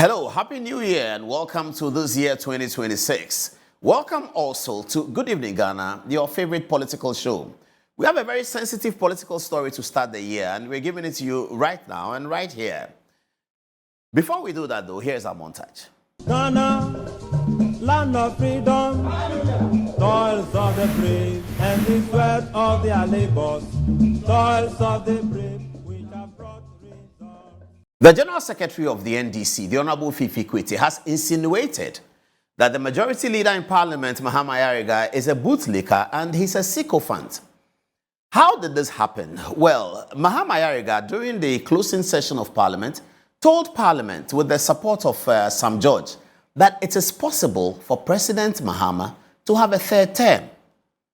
Hello, Happy New Year and welcome to this year 2026. Welcome also to Good Evening Ghana, your favorite political show. We have a very sensitive political story to start the year and we're giving it to you right now and right here. Before we do that though, here's our montage. Ghana, land of freedom, toils of the brave and the sweat of their labors, toils of the brave which have brought results. The General Secretary of the NDC, the Honorable Fiifi Kwetey, has insinuated that the Majority Leader in Parliament, Mahama Ayirigah, is a bootlicker and he's a sycophant. How did this happen? Well, Mahama Ayirigah, during the closing session of Parliament, told Parliament, with the support of Sam George, that it is possible for President Mahama to have a third term.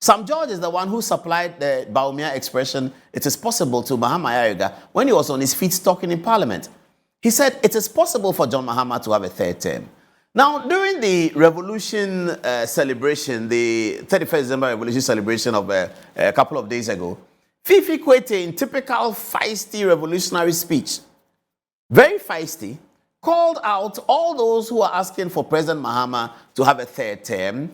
Sam George is the one who supplied the Bawumia expression, it is possible, to Mahama Ayirigah when he was on his feet talking in Parliament. He said it is possible for John Mahama to have a third term. Now, during the revolution celebration, the 31st December revolution celebration of a couple of days ago, Fiifi Kwetey, in typical feisty revolutionary speech, very feisty, called out all those who are asking for President Mahama to have a third term,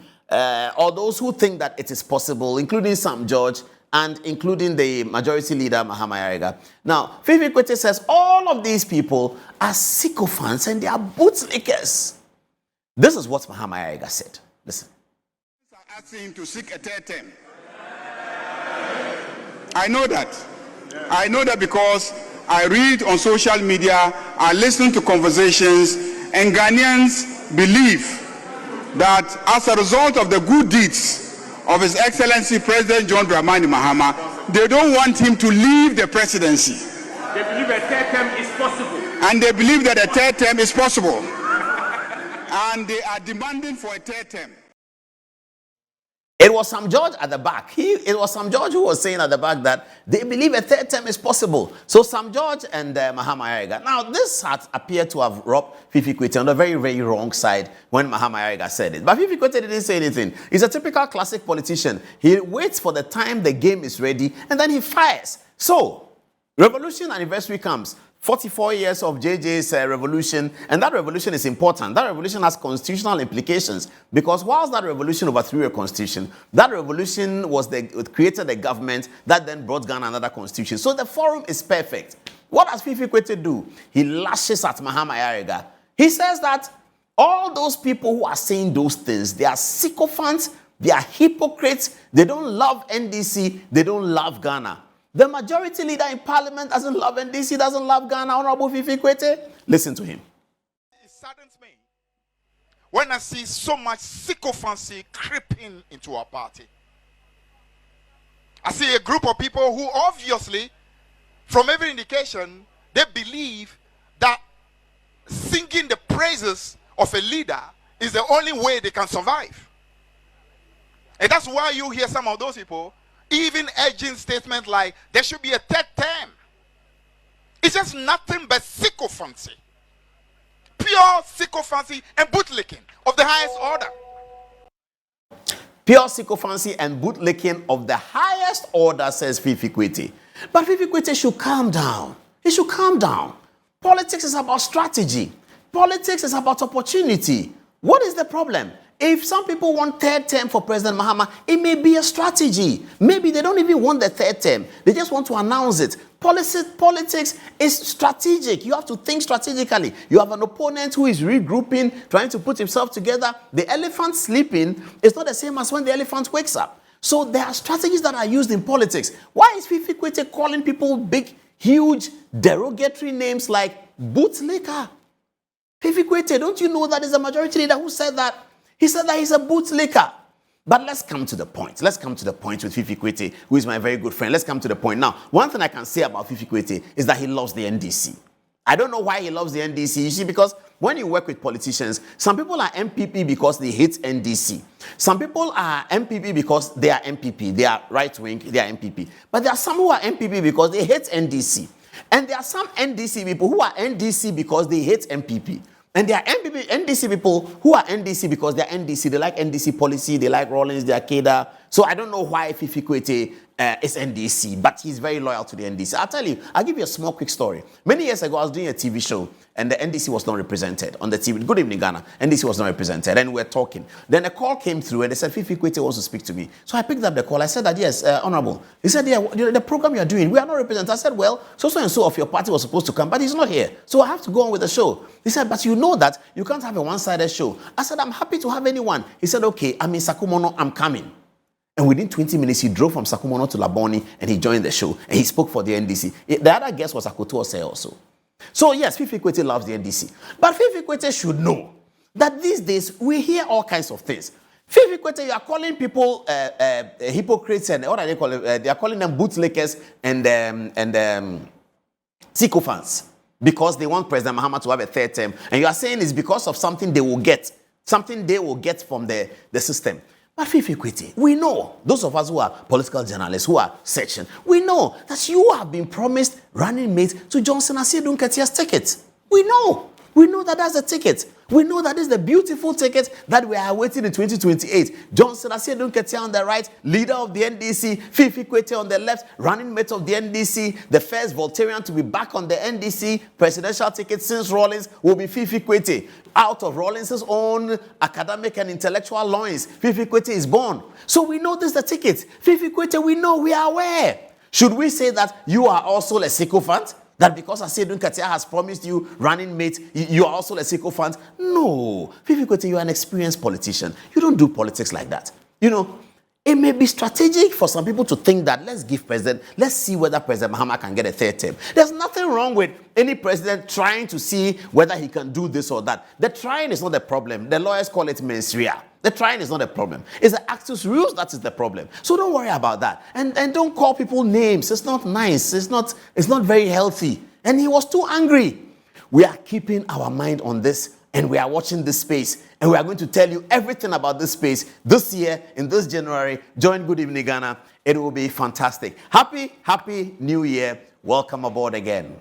or those who think that it is possible, including Sam George and including the Majority Leader, Mahama Ayirigah. Now, Fiifi Kwetey says all of these people are sycophants and they are bootlickers. This is what Mahama Ayirigah said. Listen. I'm asking him to seek a third term. I know that. I know that because I read on social media, I listen to conversations, and Ghanaians believe that as a result of the good deeds of His Excellency President John Dramani Mahama, they don't want him to leave the presidency. They believe a third term is possible. And they believe that a third term is possible. And they are demanding for a third term. It was Sam George at the back. It was Sam George who was saying at the back that they believe a third term is possible. So Sam George and Mahama Ayirigah. Now, this had appeared to have robbed Fiifi Kwetey on the very, very wrong side when Mahama Ayirigah said it. But Fiifi Kwetey didn't say anything. He's a typical classic politician. He waits for the time the game is ready and then he fires. So, revolution anniversary comes. 44 years of JJ's revolution, and that revolution is important. That revolution has constitutional implications because whilst that revolution overthrew a constitution, that revolution created a government that then brought Ghana another constitution. So the forum is perfect. What does Fiifi Kwetey do? He lashes at Mahama Ayirigah. He says that all those people who are saying those things, they are sycophants, they are hypocrites, they don't love NDC, they don't love Ghana. The Majority Leader in Parliament doesn't love NDC, doesn't love Ghana, Honorable Fiifi Kwetey. Listen to him. It saddens me when I see so much sycophancy creeping into our party. I see a group of people who obviously, from every indication, they believe that singing the praises of a leader is the only way they can survive. And that's why you hear some of those people even urging statements like there should be a third term. It's just nothing but sycophancy. Pure sycophancy and bootlicking of the highest order. Pure sycophancy and bootlicking of the highest order, says Fiifi Kwetey. But Fiifi Kwetey should calm down. He should calm down. Politics is about strategy. Politics is about opportunity. What is the problem? If some people want third term for President Mahama, it may be a strategy. Maybe they don't even want the third term. They just want to announce it. Politics is strategic. You have to think strategically. You have an opponent who is regrouping, trying to put himself together. The elephant sleeping is not the same as when the elephant wakes up. So there are strategies that are used in politics. Why is Fiifi Kwetey calling people big, huge, derogatory names like bootlicker? Fiifi Kwetey, don't you know that is a Majority Leader who said that? He said that he's a bootlicker. But let's come to the point. Let's come to the point with Fiifi Kwetey, who is my very good friend. Let's come to the point. Now, one thing I can say about Fiifi Kwetey is that he loves the NDC. I don't know why he loves the NDC. You see, because when you work with politicians, some people are MPP because they hate NDC. Some people are MPP because they are MPP. They are right-wing, they are MPP. But there are some who are MPP because they hate NDC. And there are some NDC people who are NDC because they hate MPP. And there are NDC people who are NDC because they're NDC. They like NDC policy. They like Rawlings, they are Keda. So I don't know why Fiifi Kwetey is NDC, but he's very loyal to the NDC. I'll tell you, I'll give you a small quick story. Many years ago, I was doing a TV show, and the NDC was not represented on the TV. Good Evening Ghana, NDC was not represented, and we were talking. Then a call came through, and they said, Fiifi Kwetey wants to speak to me. So I picked up the call. I said that, yes, Honorable. He said, yeah, the program you're doing, we are not represented. I said, well, so and so of your party was supposed to come, but he's not here. So I have to go on with the show. He said, but you know that you can't have a one-sided show. I said, I'm happy to have anyone. He said, okay, I'm in Sakumono, I'm coming. And within 20 minutes, he drove from Sakumono to Laboni and he joined the show. And he spoke for the NDC. The other guest was Adom-Otchere also. So yes, Fiifi Kwetey loves the NDC. But Fiifi Kwetey should know that these days, we hear all kinds of things. Fiifi Kwetey, you are calling people hypocrites and what are they calling? They are calling them bootlickers and sycophants because they want President Mahama to have a third term. And you are saying it's because of something they will get from the system. But Fiifi Kwetey, we know, those of us who are political journalists, who are section, we know that you have been promised running mate to Johnson Asiedu Nketeah's ticket. We know that that's the ticket. We know that is the beautiful ticket that we are awaiting in 2028. Johnson Asiedu Nketeah on the right, leader of the NDC, Fiifi Kwetey on the left, running mate of the NDC, the first Voltarian to be back on the NDC presidential ticket since Rawlings will be Fiifi Kwetey. Out of Rawlings' own academic and intellectual loins, Fiifi Kwetey is born. So we know this is the ticket. Fiifi Kwetey, we know, we are aware. Should we say that you are also a sycophant? That because Asiedu Nketeah has promised you running mate, you are also a sycophant? No. Fiifi Kwetey, you are an experienced politician. You don't do politics like that. You know, it may be strategic for some people to think that let's see whether President Mahama can get a third term. There's nothing wrong with any president trying to see whether he can do this or that. The trying is not the problem. The lawyers call it mens rea. The trying is not the problem. It's the actus reus that is the problem. So don't worry about that. And don't call people names. It's not nice. It's not very healthy. And he was too angry. We are keeping our mind on this. And we are watching this space, and we are going to tell you everything about this space this year, in this January. Join Good Evening Ghana. It will be fantastic. Happy New Year. Welcome aboard again.